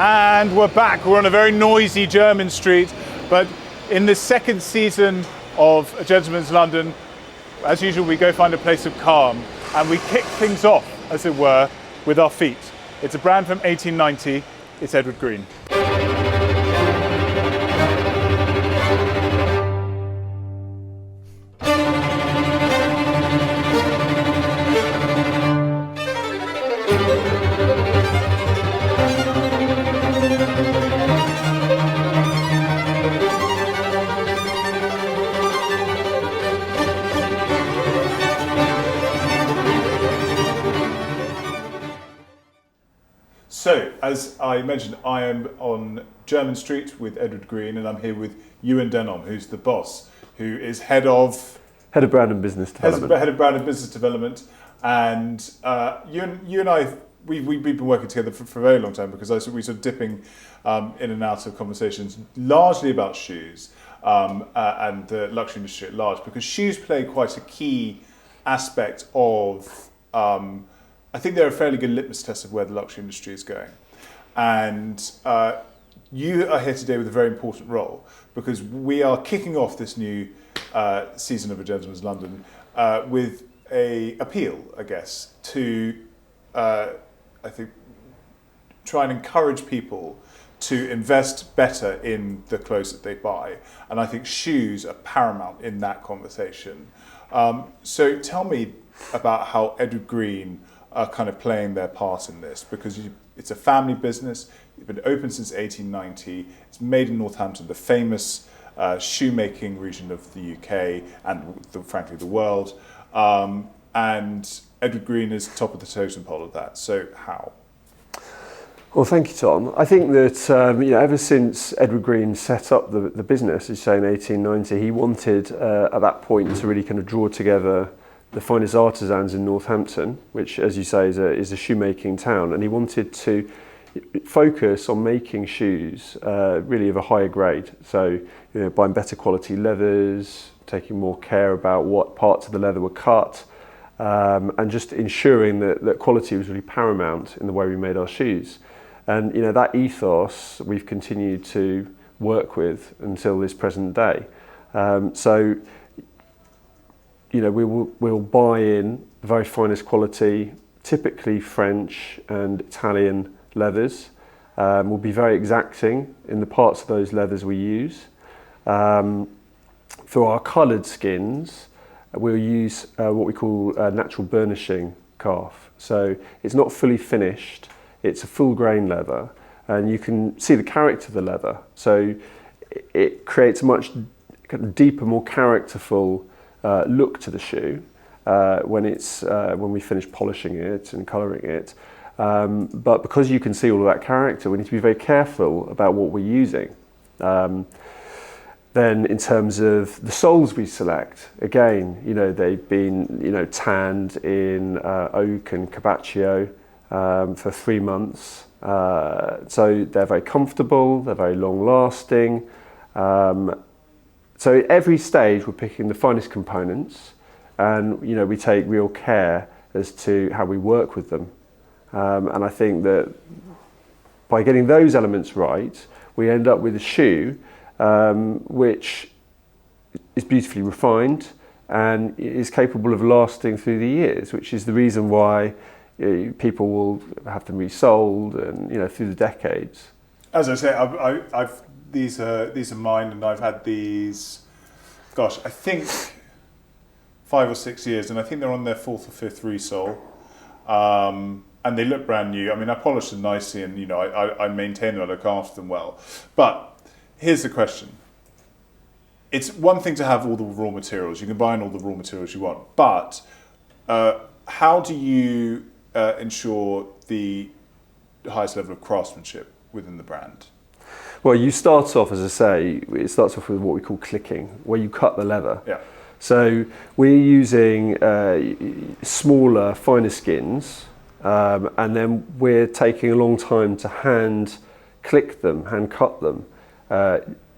And we're back. We're on a very noisy German street, but in the second season of A Gentleman's London, as usual, we go find a place of calm and we kick things off, as it were, with our feet. It's a brand from 1890. It's Edward Green. So, as I mentioned, I am on Jermyn Street with Edward Green, and I'm here with Ewan Denholm, who's the boss, who is head of brand and business development. Head of brand and business development, and you and I, we've been working together for a very long time because we sort of dipping in and out of conversations, largely about shoes and the luxury industry at large, because shoes play quite a key aspect of. I think they're a fairly good litmus test of where the luxury industry is going. And you are here today with a very important role because we are kicking off this new season of A Gentleman's London with a appeal, I guess, to, I think, try and encourage people to invest better in the clothes that they buy. And I think shoes are paramount in that conversation. So tell me about how Edward Green are kind of playing their part in this, because it's a family business. It's been open since 1890. It's made in Northampton, the famous shoemaking region of the UK and frankly the world. And Edward Green is top of the totem pole of that. So how? Well, thank you, Tom. I think that ever since Edward Green set up the business, as you say, in 1890, he wanted at that point to really kind of draw together the finest artisans in Northampton, which, as you say, is a shoemaking town, and he wanted to focus on making shoes really of a higher grade. So, buying better quality leathers, taking more care about what parts of the leather were cut, and just ensuring that quality was really paramount in the way we made our shoes. And that ethos we've continued to work with until this present day. We'll buy in the very finest quality, typically French and Italian leathers. We'll be very exacting in the parts of those leathers we use. For our coloured skins, we'll use what we call natural burnishing calf. So it's not fully finished, it's a full grain leather, and you can see the character of the leather. So it creates a much kind of deeper, more characterful look to the shoe when we finish polishing it and colouring it. But because you can see all of that character, we need to be very careful about what we're using. Then in terms of the soles we select, again, they've been tanned in oak and cabbaccio for 3 months. So they're very comfortable, they're very long lasting. So at every stage we're picking the finest components, and we take real care as to how we work with them. And I think that by getting those elements right, we end up with a shoe which is beautifully refined and is capable of lasting through the years, which is the reason why people will have them resold and through the decades. As I say, I've these are mine, and I've had these, gosh, I think 5 or 6 years, and I think they're on their 4th or 5th resole, and they look brand new. I mean, I polish them nicely, and I maintain them, I look after them well. But here's the question: it's one thing to have all the raw materials. You can buy in all the raw materials you want, but how do you ensure the highest level of craftsmanship within the brand? Well, you start off, as I say, it starts off with what we call clicking, where you cut the leather. Yeah. So we're using smaller, finer skins, and then we're taking a long time to hand click them, hand cut them,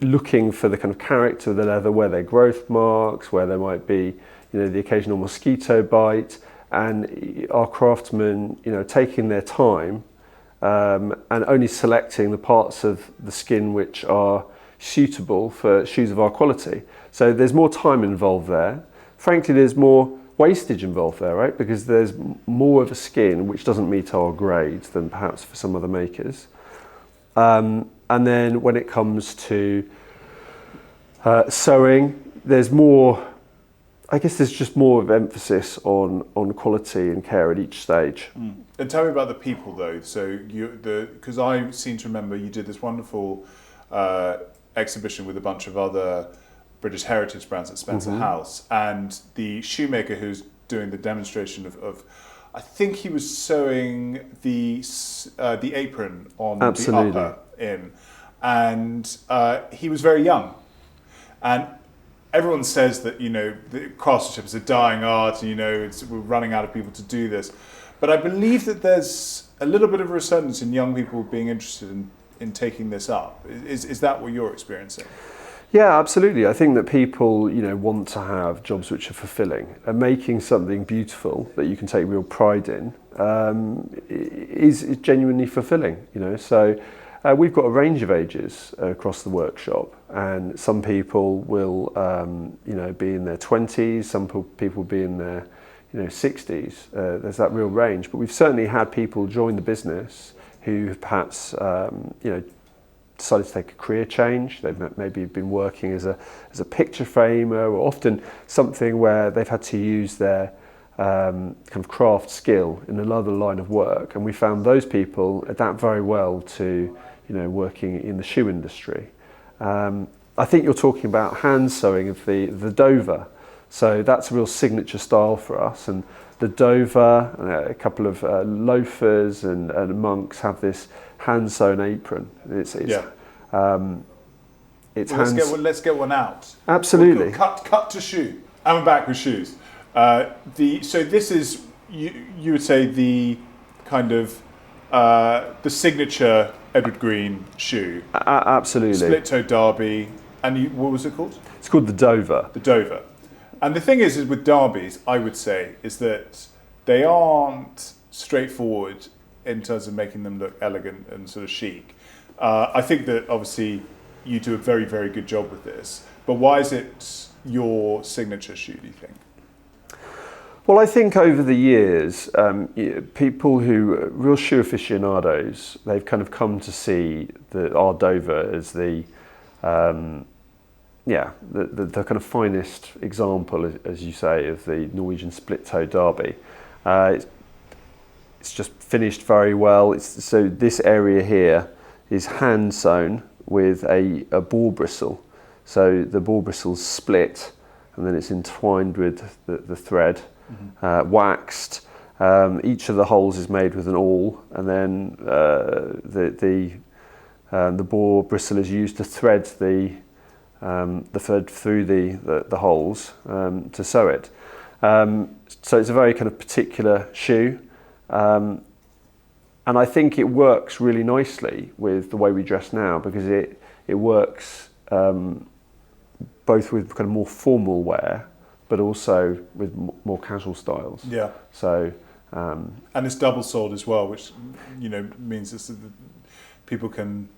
looking for the kind of character of the leather, where there are growth marks, where there might be, the occasional mosquito bite, and our craftsmen, taking their time and only selecting the parts of the skin which are suitable for shoes of our quality. So there's more time involved there. Frankly, there's more wastage involved there, right? Because there's more of a skin which doesn't meet our grades than perhaps for some other makers. And then when it comes to sewing, there's more, I guess there's just more of emphasis on quality and care at each stage. Mm. And tell me about the people though. So because I seem to remember you did this wonderful exhibition with a bunch of other British heritage brands at Spencer House, and the shoemaker who's doing the demonstration of I think he was sewing the apron on Absolutely. the upper in, and he was very young, and everyone says that the craftsmanship is a dying art, and we're running out of people to do this, but I believe that there's a little bit of a resurgence in young people being interested in taking this up. Is that what you're experiencing? Yeah, absolutely. I think that people, want to have jobs which are fulfilling, and making something beautiful that you can take real pride in is genuinely fulfilling. So we've got a range of ages across the workshop, and some people will, be in their 20s, some people will be in their, 60s. There's that real range, but we've certainly had people join the business who have perhaps, decided to take a career change. They've maybe been working as a picture framer, or often something where they've had to use their kind of craft skill in another line of work, and we found those people adapt very well to working in the shoe industry. I think you're talking about hand sewing of the Dover, so that's a real signature style for us, and the Dover, a couple of loafers and monks have this hand-sewn apron. It's let's get one out. Absolutely. Cut to shoe. And we're back with shoes. So this is you would say the kind of the signature Edward Green shoe. Absolutely. Split-toe derby. And what was it called? It's called the Dover. The Dover. And the thing is with derbies, I would say, is that they aren't straightforward in terms of making them look elegant and sort of chic. I think that obviously you do a very, very good job with this, but why is it your signature shoe, do you think? Well, I think over the years, people who are real shoe aficionados, they've kind of come to see our Dover as the kind of finest example, as you say, of the Norwegian split-toe derby. It's just finished very well. So this area here is hand sewn with a ball bristle. So the ball bristle's split, and then it's entwined with the thread, waxed. Each of the holes is made with an awl, and then the ball bristle is used to thread the thread through the holes to sew it. So it's a very kind of particular shoe. And I think it works really nicely with the way we dress now, because it works both with kind of more formal wear, but also with more casual styles. Yeah. So and it's double soled as well, which means people can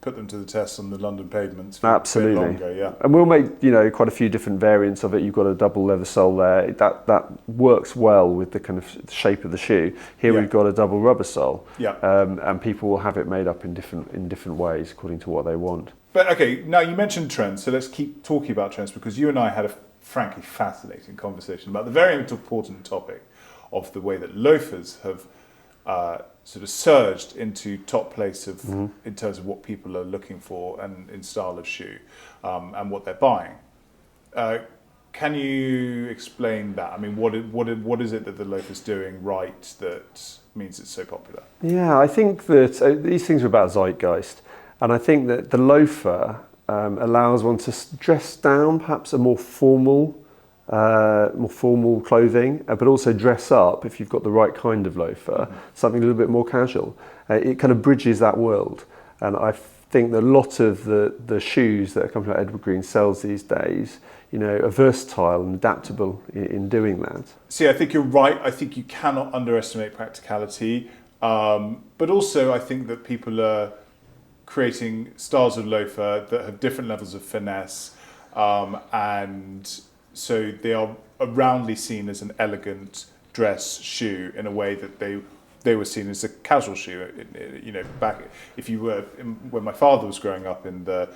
put them to the test on the London pavements for absolutely. a bit longer. Yeah. And we'll make quite a few different variants of it. You've got a double leather sole there. That works well with the kind of shape of the shoe. Here we've got a double rubber sole. Yeah. And people will have it made up in different ways according to what they want. But okay, now you mentioned trends, so let's keep talking about trends, because you and I had a frankly fascinating conversation about the very important topic of the way that loafers have sort of surged into top place of in terms of what people are looking for and in style of shoe and what they're buying. Can you explain that? I mean, what is it that the loafer's doing right that means it's so popular? Yeah, I think that these things are about zeitgeist, and I think that the loafer allows one to dress down perhaps a more formal clothing, but also dress up if you've got the right kind of loafer, something a little bit more casual. It kind of bridges that world, and I think that a lot of the shoes that a company like Edward Green sells these days, are versatile and adaptable in doing that. See, I think you're right. I think you cannot underestimate practicality. But also, I think that people are creating styles of loafer that have different levels of finesse, and so they are roundly seen as an elegant dress shoe in a way that they were seen as a casual shoe. You know, back if you were when my father was growing up in the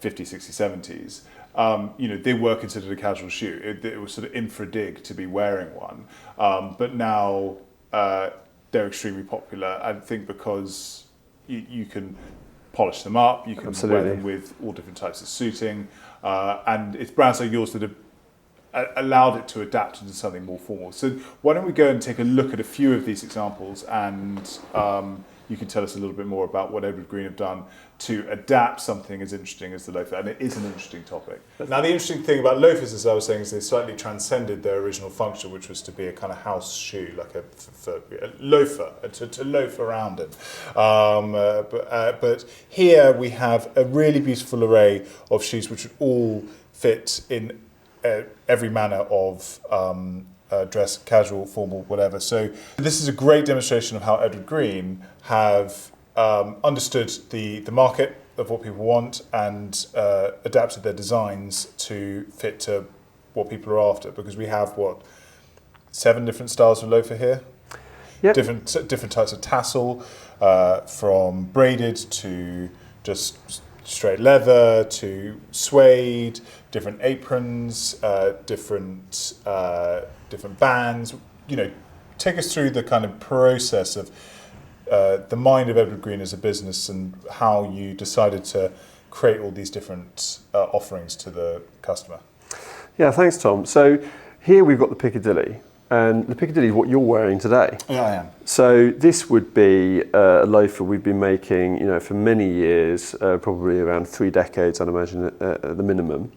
50s, 60s, 70s, you know, they were considered a casual shoe. It was sort of infra-dig to be wearing one, but now they're extremely popular. I think because you can polish them up, you can wear them with all different types of suiting, and it's brands like yours that have allowed it to adapt into something more formal. So why don't we go and take a look at a few of these examples, and you can tell us a little bit more about what Edward Green have done to adapt something as interesting as the loafer, and it is an interesting topic. Now, the interesting thing about loafers, as I was saying, is they slightly transcended their original function, which was to be a kind of house shoe, like a loafer, to loaf around in. But here we have a really beautiful array of shoes which would all fit in every manner of dress, casual, formal, whatever. So this is a great demonstration of how Edward Green have understood the market of what people want and adapted their designs to fit to what people are after. Because we have, 7 different styles of loafer here? Yep. Different types of tassel, from braided to just straight leather to suede, different aprons, different bands. You know, take us through the kind of process of the mind of Edward Green as a business and how you decided to create all these different offerings to the customer. Yeah, thanks, Tom. So here we've got the Piccadilly, and the Piccadilly is what you're wearing today. Yeah, I am. So this would be a loafer we've been making, for many years, probably around 3 decades, I'd imagine, at the minimum.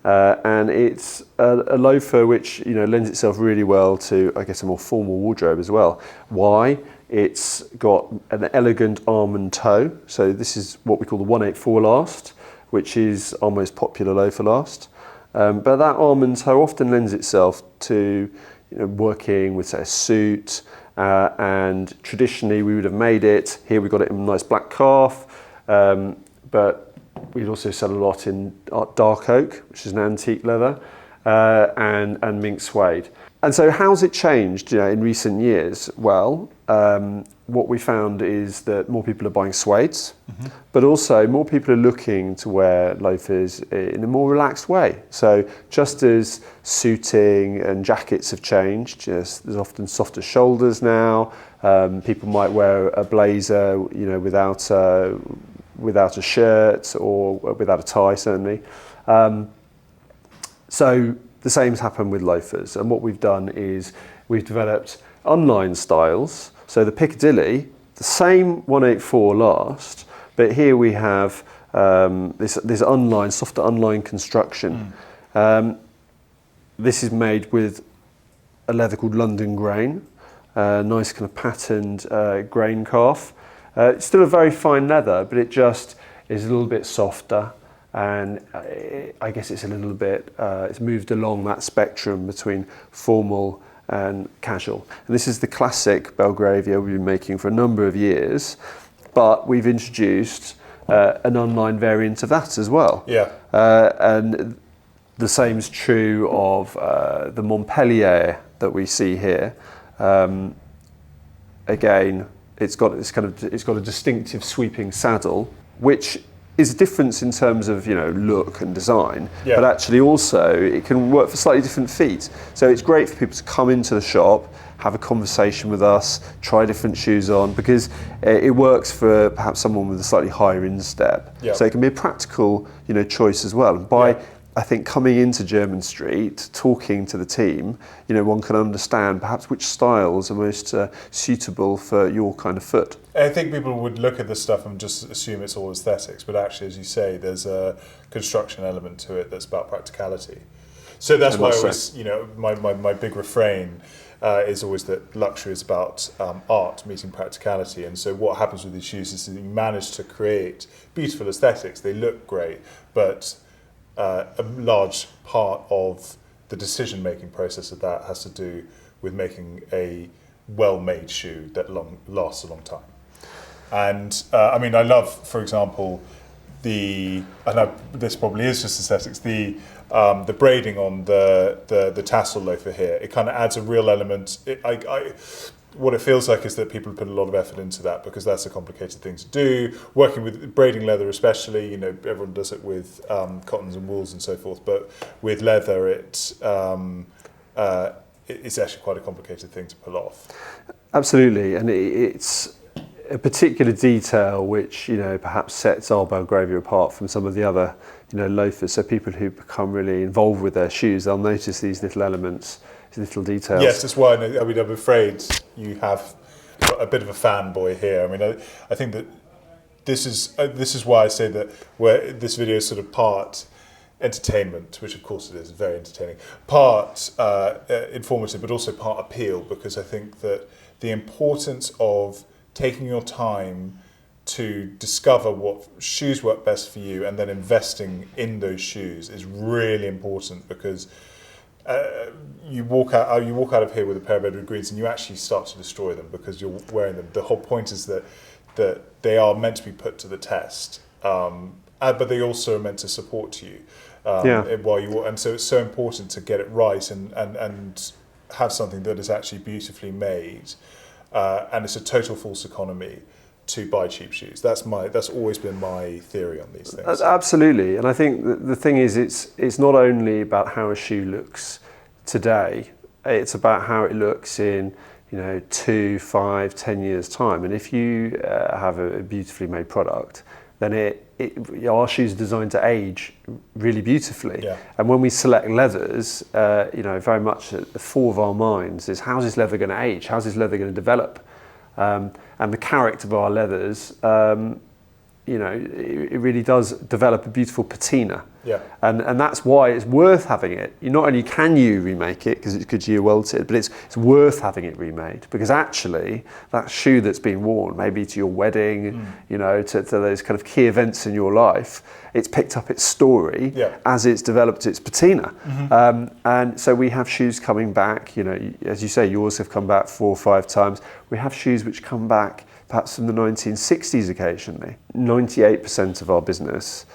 And it's a loafer which, lends itself really well to, I guess, a more formal wardrobe as well. Why? It's got an elegant arm and toe. So this is what we call the 184 last, which is our most popular loafer last. But that arm and toe often lends itself to working with, say, a suit, and traditionally we would have made it. Here we've got it in a nice black calf, but we'd also sell a lot in dark oak, which is an antique leather, and mink suede. And so how's it changed in recent years? Well, what we found is that more people are buying suedes, but also more people are looking to wear loafers in a more relaxed way. So just as suiting and jackets have changed, there's often softer shoulders now. People might wear a blazer, without a shirt or without a tie, certainly. So the same's happened with loafers, and what we've done is we've developed unlined styles. So the Piccadilly, the same 184 last, but here we have this unlined, softer unlined construction. This is made with a leather called London grain, nice kind of patterned grain calf. It's still a very fine leather, but it just is a little bit softer, and I guess it's a little bit, it's moved along that spectrum between formal and casual. And this is the classic Belgravia we've been making for a number of years, but we've introduced an unlined variant of that as well. Yeah. And the same is true of the Montpellier that we see here. Again, it's got a distinctive sweeping saddle, which is a difference in terms of look and design, but actually also it can work for slightly different feet. So it's great for people to come into the shop, have a conversation with us, try different shoes on, because it works for perhaps someone with a slightly higher instep. So it can be a practical choice as well. And by I think coming into Jermyn Street, talking to the team, one can understand perhaps which styles are most suitable for your kind of foot. I think people would look at this stuff and just assume it's all aesthetics, but actually, as you say, there's a construction element to it that's about practicality. So that's why I always, my big refrain is always that luxury is about art meeting practicality. And so what happens with these shoes is that you manage to create beautiful aesthetics. They look great, but a large part of the decision-making process of that has to do with making a well-made shoe that lasts a long time. And I mean, I love, for example, I know this probably is just aesthetics, the braiding on the tassel loafer here. It kind of adds a real element. What it feels like is that people put a lot of effort into that, because that's a complicated thing to do. Working with braiding leather especially, everyone does it with cottons and wools and so forth, but with leather it's actually quite a complicated thing to pull off. Absolutely, and it's a particular detail which perhaps sets our Belgravia apart from some of the other loafers. So people who become really involved with their shoes, they'll notice these little elements, these little details. Yes, that's why I'm afraid you have a bit of a fanboy here. I mean, I think that this is why I say that where this video is sort of part entertainment, which of course it is very entertaining, part informative, but also part appeal, because I think that the importance of taking your time to discover what shoes work best for you and then investing in those shoes is really important, because you walk out of here with a pair of Edward Greens and you actually start to destroy them because you're wearing them. The whole point is that they are meant to be put to the test, but they also are meant to support you while you walk. And so it's so important to get it right and have something that is actually beautifully made. And it's a total false economy to buy cheap shoes. That's always been my theory on these things. Absolutely, and I think the thing is, it's not only about how a shoe looks today. It's about how it looks in 2, 5, 10 years time. And if you have a beautifully made product, then our shoes are designed to age really beautifully. Yeah. And when we select leathers, very much at the fore of our minds is, how's this leather going to age? How's this leather going to develop? And the character of our leathers, it really does develop a beautiful patina. Yeah. And that's why it's worth having it. Not only can you remake it because it's Goodyear welted, but it's worth having it remade, because actually that shoe that's been worn, maybe to your wedding, to those kind of key events in your life, it's picked up its story as it's developed its patina. Mm-hmm. And so we have shoes coming back, as you say, yours have come back 4 or 5 times. We have shoes which come back perhaps from the 1960s occasionally. 98% of our business,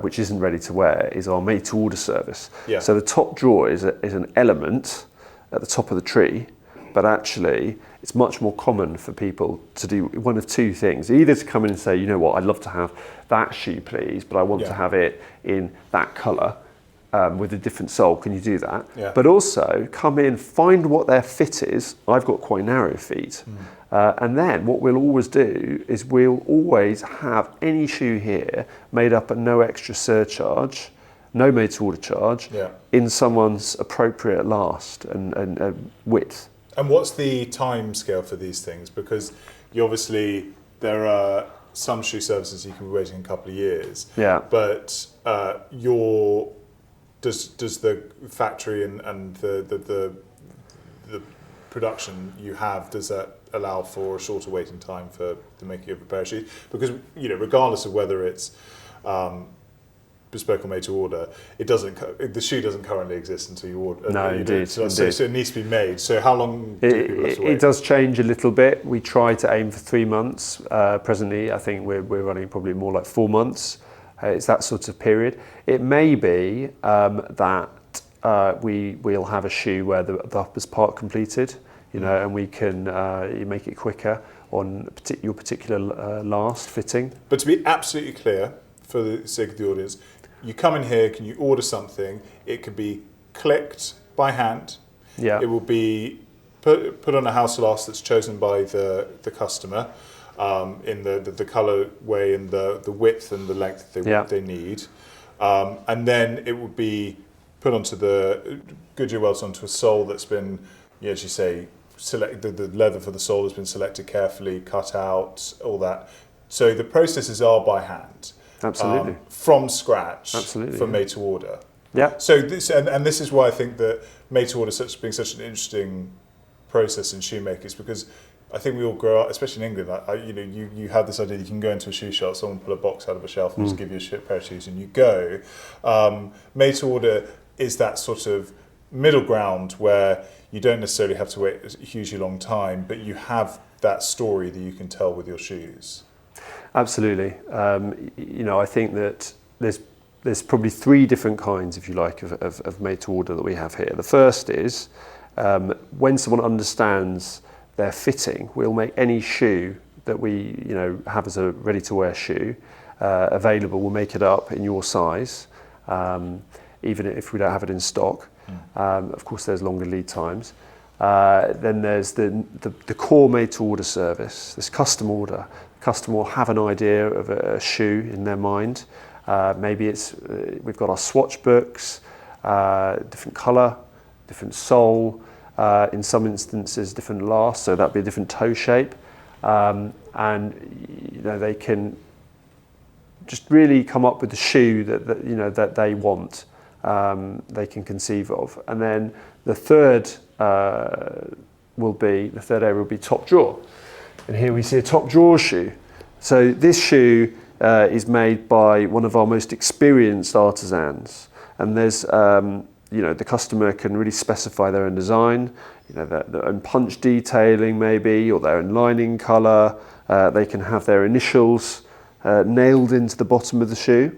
which isn't ready to wear, is our made-to-order service. Yeah. So the top drawer is an element at the top of the tree, but actually it's much more common for people to do one of 2 things. Either to come in and say, I'd love to have that shoe please, but I want to have it in that colour with a different sole, can you do that? Yeah. But also come in, find what their fit is. I've got quite narrow feet. And then what we'll always do is we'll always have any shoe here made up at no extra surcharge, no made-to-order charge, in someone's appropriate last and width. And what's the time scale for these things? Because there are some shoe services you can be waiting a couple of years. Yeah. But does the factory and the production you have, does that allow for a shorter waiting time for the making of a pair of shoes? Because regardless of whether it's bespoke or made to order, the shoe doesn't currently exist until you order. No, indeed. So it needs to be made. So how long do people have to wait? It does change a little bit. We try to aim for 3 months. Presently, I think we're running probably more like 4 months. It's that sort of period. It may be that we'll have a shoe where the upper's part completed, and we can make it quicker on your particular last fitting. But to be absolutely clear, for the sake of the audience, you come in here, can you order something? It could be clicked by hand. Yeah. It will be put on a house last that's chosen by the customer in the colour way and the width and the length they need. And then it would be put onto the Goodyear welts onto a sole that's been, as you say, the leather for the sole has been selected carefully, cut out, all that. So the processes are by hand. Absolutely. From scratch. Absolutely. For made to order. Yeah. So this this is why I think that made to order being such an interesting process in shoemakers, because I think we all grow up, especially in England. You have this idea you can go into a shoe shop, someone pull a box out of a shelf and just give you a pair of shoes and you go. Made to order is that sort of middle ground where you don't necessarily have to wait a hugely long time, but you have that story that you can tell with your shoes. Absolutely. I think that there's probably three different kinds, if you like, of made to order that we have here. The first is when someone understands their fitting, we'll make any shoe that we have as a ready to wear shoe available. We'll make it up in your size, even if we don't have it in stock. Of course, there's longer lead times. Then there's the core made to order service, this custom order. The customer will have an idea of a shoe in their mind. Maybe we've got our swatch books, different colour, different sole, in some instances different last, so that'd be a different toe shape, and they can just really come up with the shoe that they want. They can conceive of. And then the third area will be top drawer. And here we see a top drawer shoe. So this shoe is made by one of our most experienced artisans. And there's, the customer can really specify their own design, their own punch detailing maybe, or their own lining colour. They can have their initials nailed into the bottom of the shoe.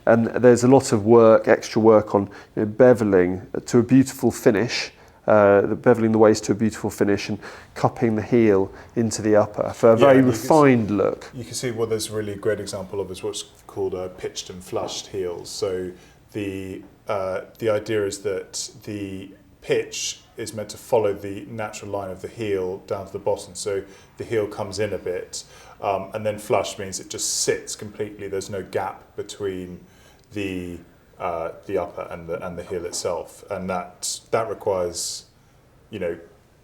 And there's a lot of extra work on beveling to a beautiful finish, beveling the waist to a beautiful finish and cupping the heel into the upper for a very refined look. You can see what there's a really great example of is what's called pitched and flushed heels. So the idea is that the pitch is meant to follow the natural line of the heel down to the bottom. So the heel comes in a bit, and then flush means it just sits completely. There's no gap between the upper and the heel itself, and that requires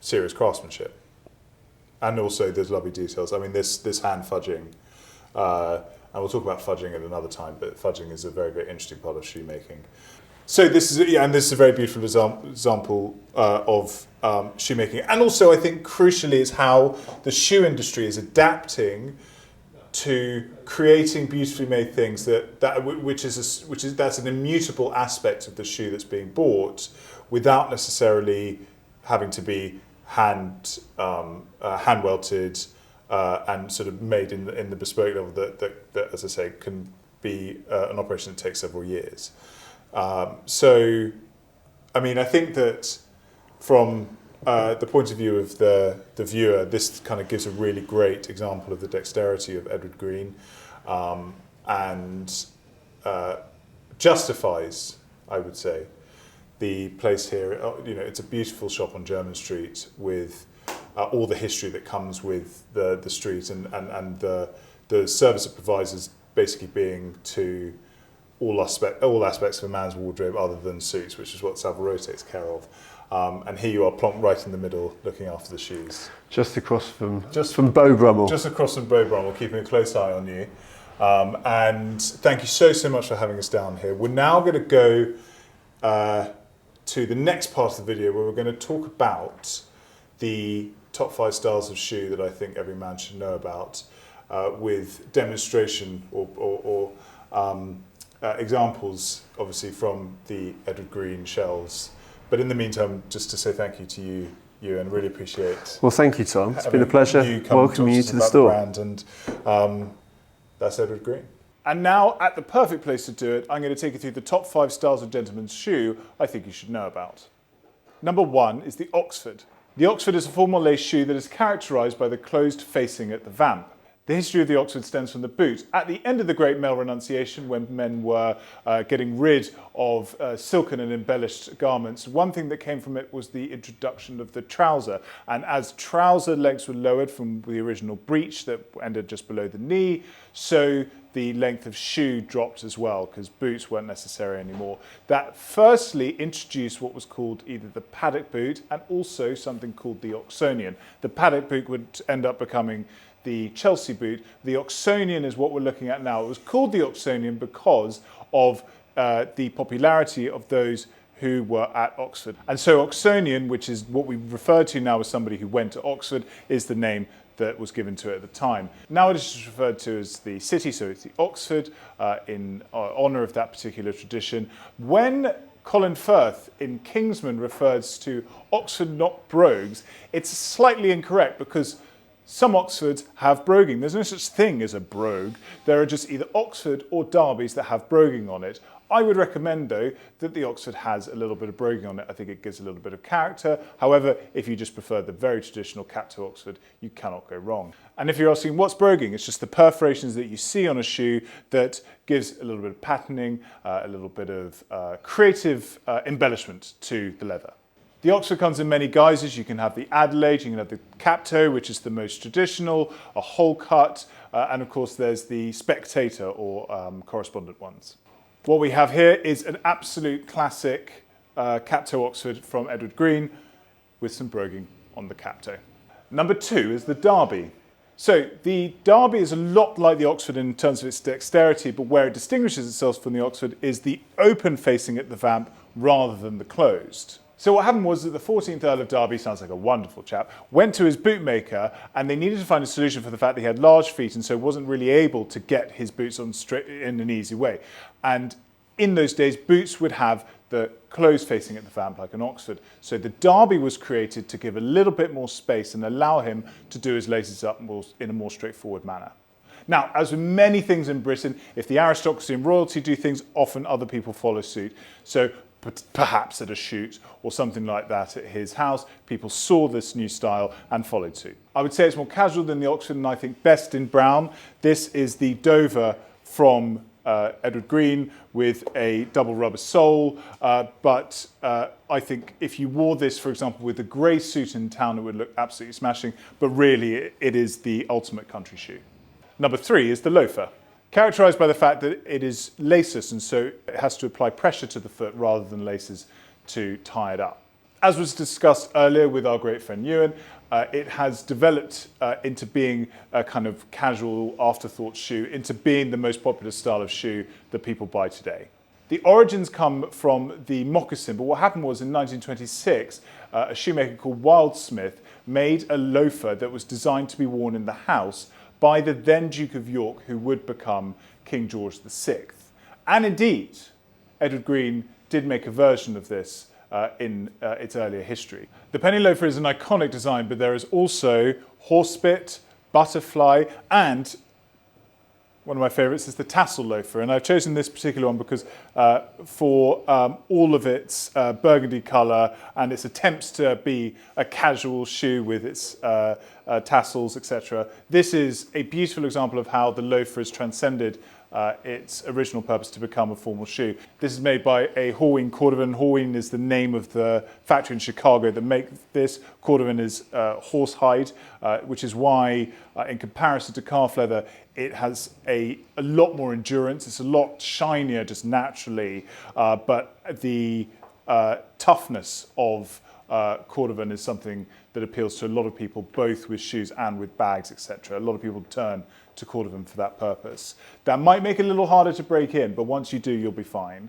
serious craftsmanship, and also there's lovely details. I mean, this hand fudging, and we'll talk about fudging at another time, but fudging is a very, very interesting part of shoemaking. So this is a very beautiful example of shoemaking, and also I think crucially is how the shoe industry is adapting to creating beautifully made things that's an immutable aspect of the shoe that's being bought, without necessarily having to be hand welted and sort of made in the bespoke level that as I say can be an operation that takes several years. So, I mean, I think that from the point of view of the viewer, this kind of gives a really great example of the dexterity of Edward Green, and justifies, I would say, the place here. It's a beautiful shop on Jermyn Street with all the history that comes with the street, and the service it provides is basically being to all aspects of a man's wardrobe other than suits, which is what Savile takes care of. And here you are, plump right in the middle, looking after the shoes. Just across from Beau Brummel. Just across from Beau Brummel, keeping a close eye on you. And thank you so much for having us down here. We're now going to go to the next part of the video where we're going to talk about the top 5 styles of shoe that I think every man should know about, with demonstration or examples, obviously, from the Edward Green shelves. But in the meantime, just to say thank you to you, and really appreciate. Well, thank you, Tom. It's been a pleasure welcoming you to the store. And that's Edward Green. And now, at the perfect place to do it, I'm going to take you through the top 5 styles of gentleman's shoe I think you should know about. Number 1 is the Oxford. The Oxford is a formal lace shoe that is characterised by the closed facing at the vamp. The history of the Oxford stems from the boot. At the end of the Great Male Renunciation, when men were getting rid of silken and embellished garments, one thing that came from it was the introduction of the trouser. And as trouser legs were lowered from the original breech that ended just below the knee, so the length of shoe dropped as well, because boots weren't necessary anymore. That firstly introduced what was called either the paddock boot and also something called the Oxonian. The paddock boot would end up becoming the Chelsea boot. The Oxonian is what we're looking at now. It was called the Oxonian because of the popularity of those who were at Oxford. And so Oxonian, which is what we refer to now as somebody who went to Oxford, is the name that was given to it at the time. Now it is just referred to as the city, so it's the Oxford, in honour of that particular tradition. When Colin Firth in Kingsman refers to Oxford not brogues, it's slightly incorrect because some Oxfords have broguing. There's no such thing as a brogue. There are just either Oxford or Derbys that have broguing on it. I would recommend, though, that the Oxford has a little bit of broguing on it. I think it gives a little bit of character. However, if you just prefer the very traditional cat-toe Oxford, you cannot go wrong. And if you're asking what's broguing, it's just the perforations that you see on a shoe that gives a little bit of patterning, a little bit of creative embellishment to the leather. The Oxford comes in many guises. You can have the Adelaide, you can have the cap-toe, which is the most traditional, a hole cut, and of course there's the spectator or correspondent ones. What we have here is an absolute classic cap-toe Oxford from Edward Green with some broguing on the cap-toe. Number 2 is the Derby. So the Derby is a lot like the Oxford in terms of its dexterity, but where it distinguishes itself from the Oxford is the open facing at the vamp rather than the closed. So what happened was that the 14th Earl of Derby, sounds like a wonderful chap, went to his bootmaker and they needed to find a solution for the fact that he had large feet and so wasn't really able to get his boots on straight in an easy way. And in those days, boots would have the closed facing at the vamp like an Oxford. So the Derby was created to give a little bit more space and allow him to do his laces up in a more straightforward manner. Now, as with many things in Britain, if the aristocracy and royalty do things, often other people follow suit. So perhaps at a shoot or something like that at his house, people saw this new style and followed suit. I would say it's more casual than the Oxford and I think best in brown. This is the Dover from Edward Green with a double rubber sole, but I think if you wore this, for example, with a grey suit in town, it would look absolutely smashing, but really it is the ultimate country shoe. Number 3 is the loafer. Characterised by the fact that it is laceless and so it has to apply pressure to the foot rather than laces to tie it up. As was discussed earlier with our great friend Ewan, it has developed into being a kind of casual afterthought shoe, into being the most popular style of shoe that people buy today. The origins come from the moccasin, but what happened was in 1926, a shoemaker called Wildsmith made a loafer that was designed to be worn in the house by the then Duke of York, who would become King George VI. And indeed, Edward Green did make a version of this in its earlier history. The penny loafer is an iconic design, but there is also horsebit, butterfly, and one of my favourites is the tassel loafer. And I've chosen this particular one because for all of its burgundy colour and its attempts to be a casual shoe with its tassels, etc. This is a beautiful example of how the loafer has transcended its original purpose to become a formal shoe. This is made by a Horween Cordovan. Horween is the name of the factory in Chicago that make this. Cordovan is horsehide, which is why, in comparison to calf leather, it has a lot more endurance. It's a lot shinier just naturally, but the toughness of Cordovan is something that appeals to a lot of people, both with shoes and with bags, etc. A lot of people turn to Cordovan for that purpose. That might make it a little harder to break in, but once you do, you'll be fine.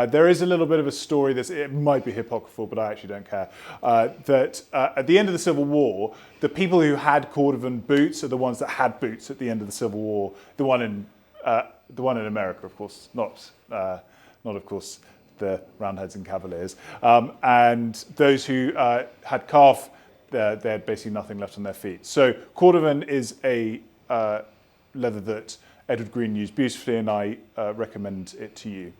There is a little bit of a story it might be apocryphal, but I actually don't care. That at the end of the Civil War, the people who had Cordovan boots are the ones that had boots at the end of the Civil War. The one in America, of course, not of course the Roundheads and Cavaliers. And those who had calf, they had basically nothing left on their feet. So Cordovan is a leather that Edward Green used beautifully, and I recommend it to you.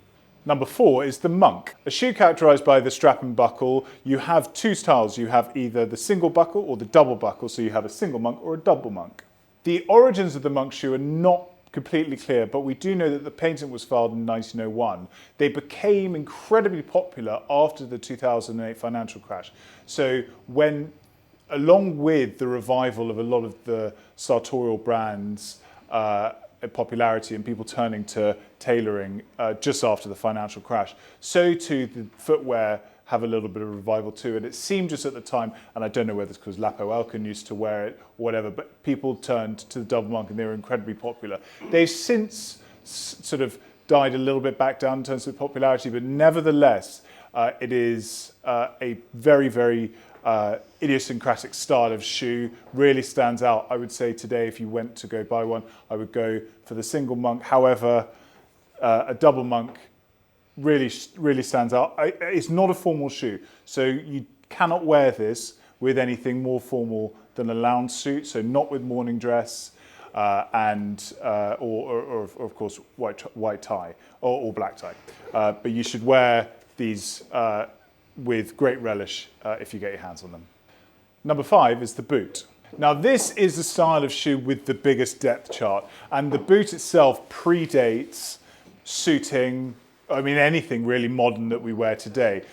Number 4 is the monk. A shoe characterised by the strap and buckle. You have 2 styles. You have either the single buckle or the double buckle, so you have a single monk or a double monk. The origins of the monk shoe are not completely clear, but we do know that the patent was filed in 1901. They became incredibly popular after the 2008 financial crash. So when, along with the revival of a lot of the sartorial brands' popularity and people turning to tailoring just after the financial crash, so too the footwear have a little bit of revival too. And it seemed just at the time, and I don't know whether it's because Lapo Elkin used to wear it or whatever, but people turned to the double monk and they were incredibly popular. They've since sort of died a little bit back down in terms of popularity, but nevertheless, it is a very, very idiosyncratic style of shoe, really stands out. I would say today, if you went to go buy one, I would go for the single monk. However, a double monk really stands out. It's not a formal shoe, so you cannot wear this with anything more formal than a lounge suit. So not with morning dress, or of course white tie or black tie. But you should wear these with great relish if you get your hands on them. Number 5 is the boot. Now this is the style of shoe with the biggest depth chart, and the boot itself predates suiting, I mean anything really modern that we wear today.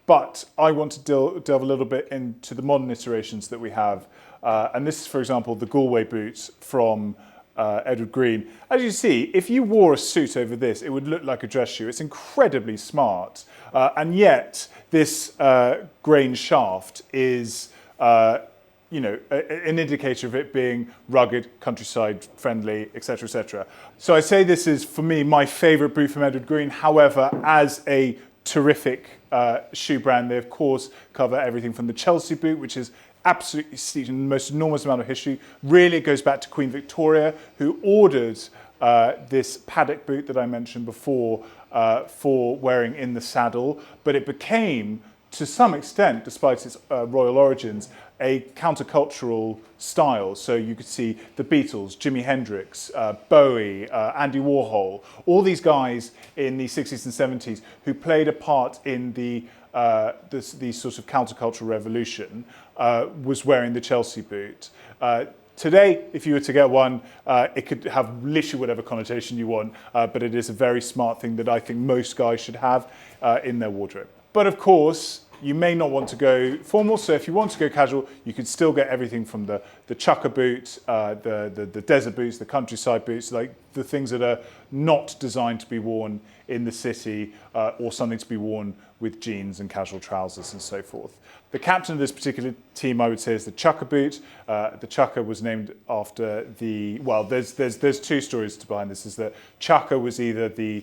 But I want to delve a little bit into the modern iterations that we have. And this is, for example, the Galway boots from Edward Green. As you see, if you wore a suit over this, it would look like a dress shoe. It's incredibly smart. And yet, this grain shaft is an indicator of it being rugged, countryside friendly, etc., etc. So I say this is, for me, my favourite boot from Edward Green. However, as a terrific shoe brand, they of course cover everything from the Chelsea boot, which is absolutely steeped in the most enormous amount of history. Really, it goes back to Queen Victoria, who ordered this paddock boot that I mentioned before for wearing in the saddle, but it became, to some extent, despite its royal origins, a countercultural style. So you could see the Beatles, Jimi Hendrix, Bowie, Andy Warhol, all these guys in the 60s and 70s who played a part in the sort of countercultural revolution, was wearing the Chelsea boot. Today, if you were to get one, it could have literally whatever connotation you want, but it is a very smart thing that I think most guys should have in their wardrobe. But of course, you may not want to go formal, so if you want to go casual, you can still get everything from the chucker boot, the desert boots, the countryside boots, like the things that are not designed to be worn in the city, or something to be worn with jeans and casual trousers and so forth. The captain of this particular team, I would say, is the chucker boot. The chucker was named after the, well, there's two stories behind this. Is that chucker was either the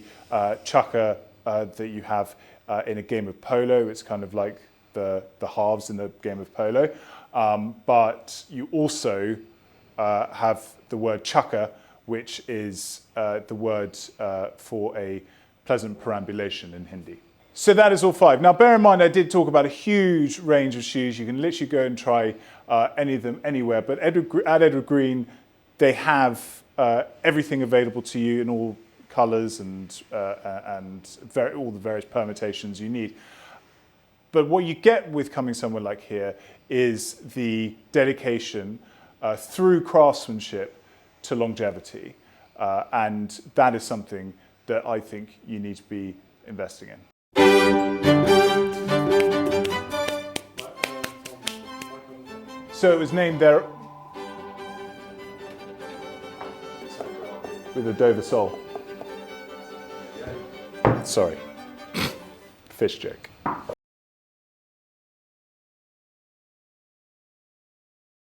chucker that you have in a game of polo. It's kind of like the halves in the game of polo. But you also have the word chucker, which is the word for a pleasant perambulation in Hindi. So that is all 5. Now bear in mind I did talk about a huge range of shoes. You can literally go and try any of them anywhere. But at Edward Green, they have everything available to you in all colours and all the various permutations you need. But what you get with coming somewhere like here is the dedication through craftsmanship to longevity. And that is something that I think you need to be investing in. So it was named there with a Dover sole. Sorry, fish joke.